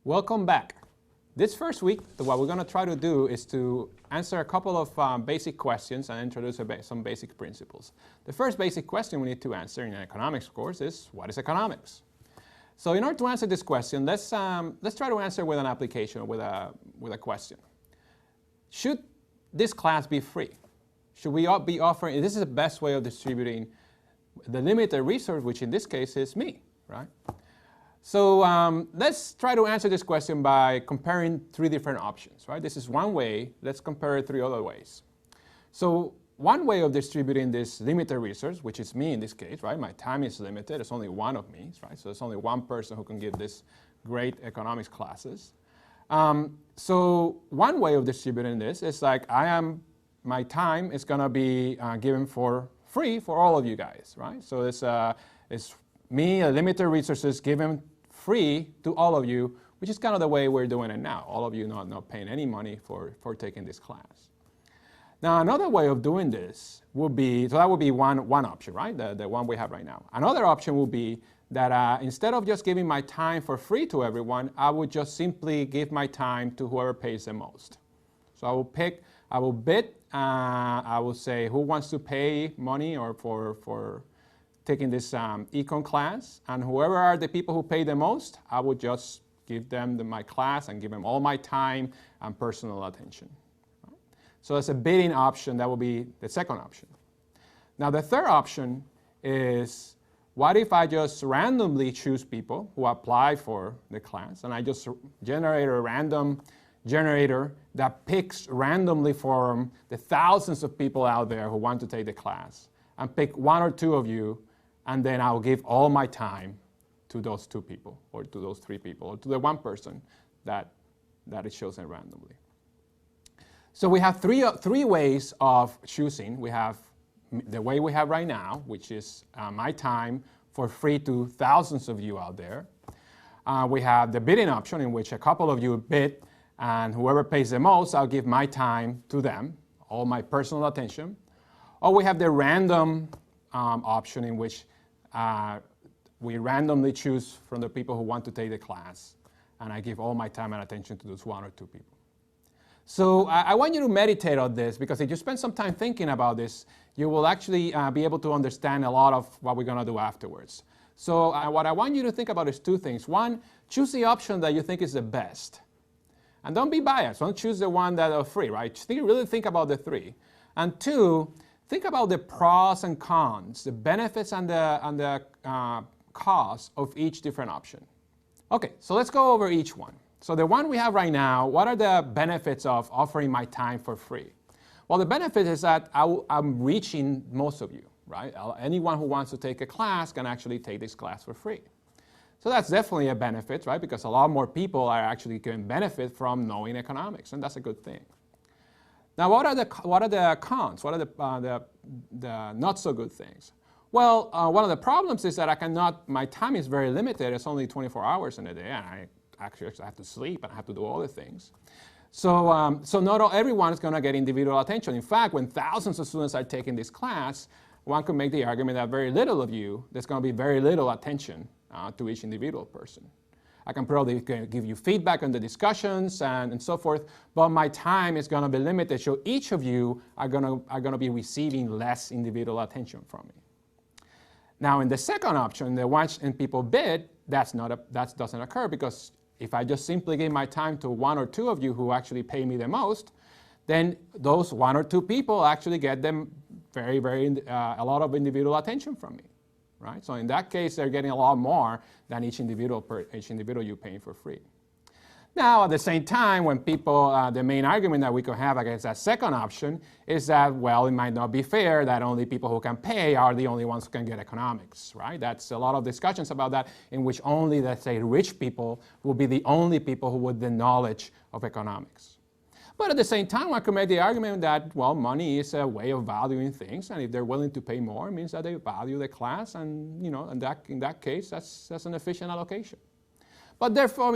Welcome back. This first week, what we're going to try to do is to answer a couple of basic questions and introduce some basic principles. The first basic question we need to answer in an economics course is, what is economics? So in order to answer this question, let's try to answer with an application, with a question. Should this class be free? Should we be offering, this is the best way of distributing the limited resource, which in this case is me, right? So let's try to answer this question by comparing three different options, right? This is one way. Let's compare three other ways. So one way of distributing this limited resource, which is me in this case, right? My time is limited. It's only one of me, right? So it's only one person who can give this great economics classes. So one way of distributing this is like my time is going to be given for free for all of you guys, right? So it's me, limited resources given free to all of you, which is kind of the way we're doing it now. All of you not paying any money for taking this class. Now, another way of doing this would be, so that would be one option, right? The one we have right now. Another option would be that instead of just giving my time for free to everyone, I would just simply give my time to whoever pays the most. So I will bid, I will say who wants to pay money or for taking this econ class, and whoever are the people who pay the most, I would just give them my class and give them all my time and personal attention. Right? So that's a bidding option. That will be the second option. Now the third option is, what if I just randomly choose people who apply for the class, and I just generate a random generator that picks randomly from the thousands of people out there who want to take the class, and pick one or two of you, and then I'll give all my time to those two people, or to those three people, or to the one person that is chosen randomly. So we have three ways of choosing. We have the way we have right now, which is my time for free to thousands of you out there. We have the bidding option, in which a couple of you bid, and whoever pays the most, I'll give my time to them, all my personal attention. Or we have the random option, in which we randomly choose from the people who want to take the class, and I give all my time and attention to those one or two people. So I want you to meditate on this, because if you spend some time thinking about this, you will actually be able to understand a lot of what we're going to do afterwards. So what I want you to think about is two things. One, choose the option that you think is the best. And don't be biased. Don't choose the one that are free, right? Really think about the three. And two, think about the pros and cons, the benefits and the costs of each different option. Okay, so let's go over each one. So the one we have right now, what are the benefits of offering my time for free? Well, the benefit is that I'm reaching most of you, right? Anyone who wants to take a class can actually take this class for free. So that's definitely a benefit, right? Because a lot more people are actually going to benefit from knowing economics, and that's a good thing. Now, what are the cons? What are the not so good things? Well, one of the problems is that my time is very limited. It's only 24 hours in a day, and I actually have to sleep and I have to do other things. So, not everyone is going to get individual attention. In fact, when thousands of students are taking this class, one could make the argument that very little of you, there's going to be very little attention to each individual person. I can probably give you feedback on the discussions and so forth, but my time is going to be limited, so each of you are going to be receiving less individual attention from me. Now, in the second option, the one and people bid, that doesn't occur, because if I just simply give my time to one or two of you who actually pay me the most, then those one or two people actually get them a lot of individual attention from me. Right? So in that case, they're getting a lot more than each individual you're paying for free. Now, at the same time, when people, the main argument that we could have against that second option is that, well, it might not be fair that only people who can pay are the only ones who can get economics, right? That's a lot of discussions about that, in which only, let's say, rich people will be the only people who would the knowledge of economics. But at the same time, one could make the argument that, well, money is a way of valuing things, and if they're willing to pay more, it means that they value the class, and in that case, that's an efficient allocation. But therefore,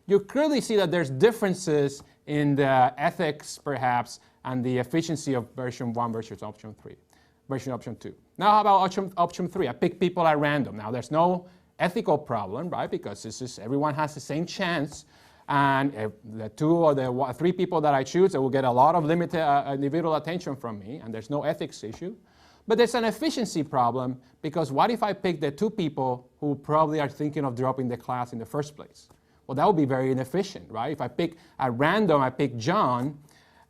you clearly see that there's differences in the ethics, perhaps, and the efficiency of version 1 versus option 2. Now, how about option 3? I pick people at random. Now, there's no ethical problem, right? Because everyone has the same chance And the 2 or the 3 people that I choose, they will get a lot of limited individual attention from me, and there's no ethics issue. But there's an efficiency problem, because what if I pick the 2 people who probably are thinking of dropping the class in the first place? Well, that would be very inefficient, right? If I pick at random, I pick John,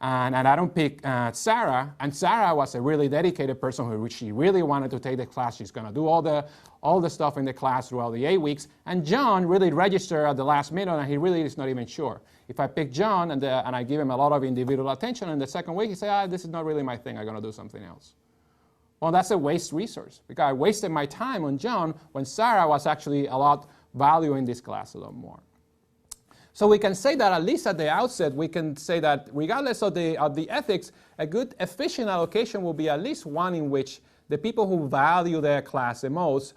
and I don't pick Sarah, and Sarah was a really dedicated person who she really wanted to take the class. She's going to do all the stuff in the class throughout the 8 weeks. And John really registered at the last minute, and he really is not even sure. If I pick John and I give him a lot of individual attention, in the second week he says, this is not really my thing, I'm going to do something else. Well, that's a waste resource, because I wasted my time on John when Sarah was actually a lot valuing this class a lot more. So we can say that, at least at the outset, we can say that regardless of the ethics, a good efficient allocation will be at least one in which the people who value their class the most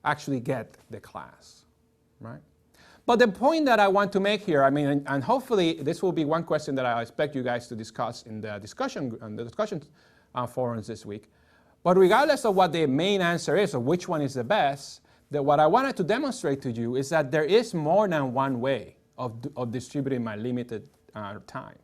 actually get the class, right? But the point that I want to make here, I mean, and hopefully this will be one question that I expect you guys to discuss in the discussion forums this week. But regardless of what the main answer is, or which one is the best, what I wanted to demonstrate to you is that there is more than one way of distributing my limited time.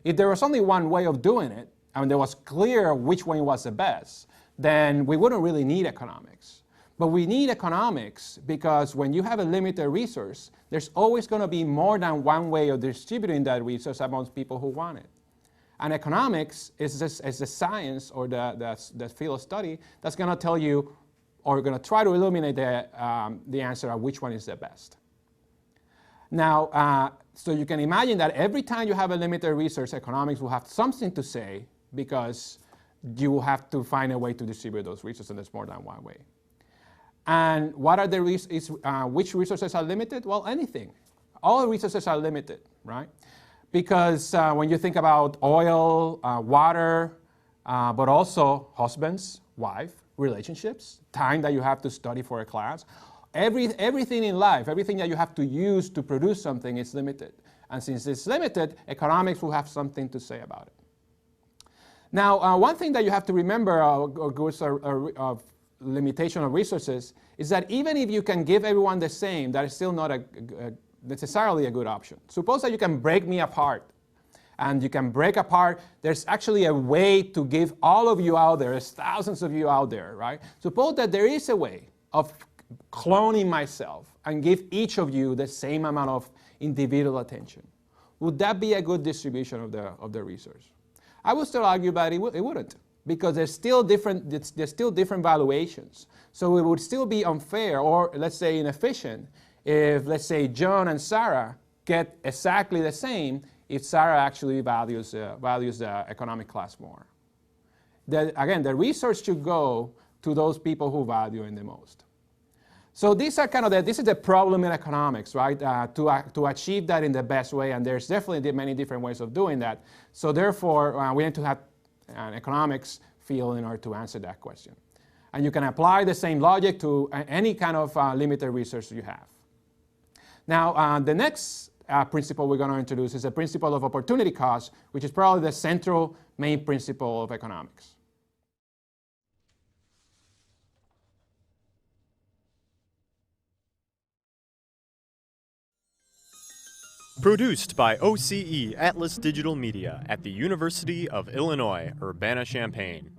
If there was only one way of doing it, and there was clear which one was the best, then we wouldn't really need economics. But we need economics because when you have a limited resource, there's always going to be more than one way of distributing that resource amongst people who want it. And economics is the science or the field of study that's going to tell you, or going to try to illuminate the answer of which one is the best. Now, so you can imagine that every time you have a limited resource, economics will have something to say, because you will have to find a way to distribute those resources, and there's more than one way. And what are the which resources are limited? Well, anything. All resources are limited, right? Because when you think about oil, water, but also husbands, wife, relationships, time that you have to study for a class, everything in life, everything that you have to use to produce something is limited. And since it's limited, economics will have something to say about it. Now, one thing that you have to remember of limitation of resources is that even if you can give everyone the same, that is still not necessarily a good option. Suppose that you can break me apart. And you can break apart, there's actually a way to give all of you out there, there's thousands of you out there, right? Suppose that there is a way of cloning myself and give each of you the same amount of individual attention. Would that be a good distribution of the resource? I would still argue that it wouldn't, because there's still different valuations. So it would still be unfair, or let's say inefficient, if, let's say, John and Sarah get exactly the same if Sarah actually values the economic class more. Again, the resource should go to those people who value it the most. So these are this is the problem in economics, right? To achieve that in the best way, and there's definitely many different ways of doing that. So therefore, we need to have an economics field in order to answer that question. And you can apply the same logic to any kind of limited resource you have. Now, the next principle we're going to introduce is the principle of opportunity cost, which is probably the central main principle of economics. Produced by OCE Atlas Digital Media at the University of Illinois, Urbana-Champaign.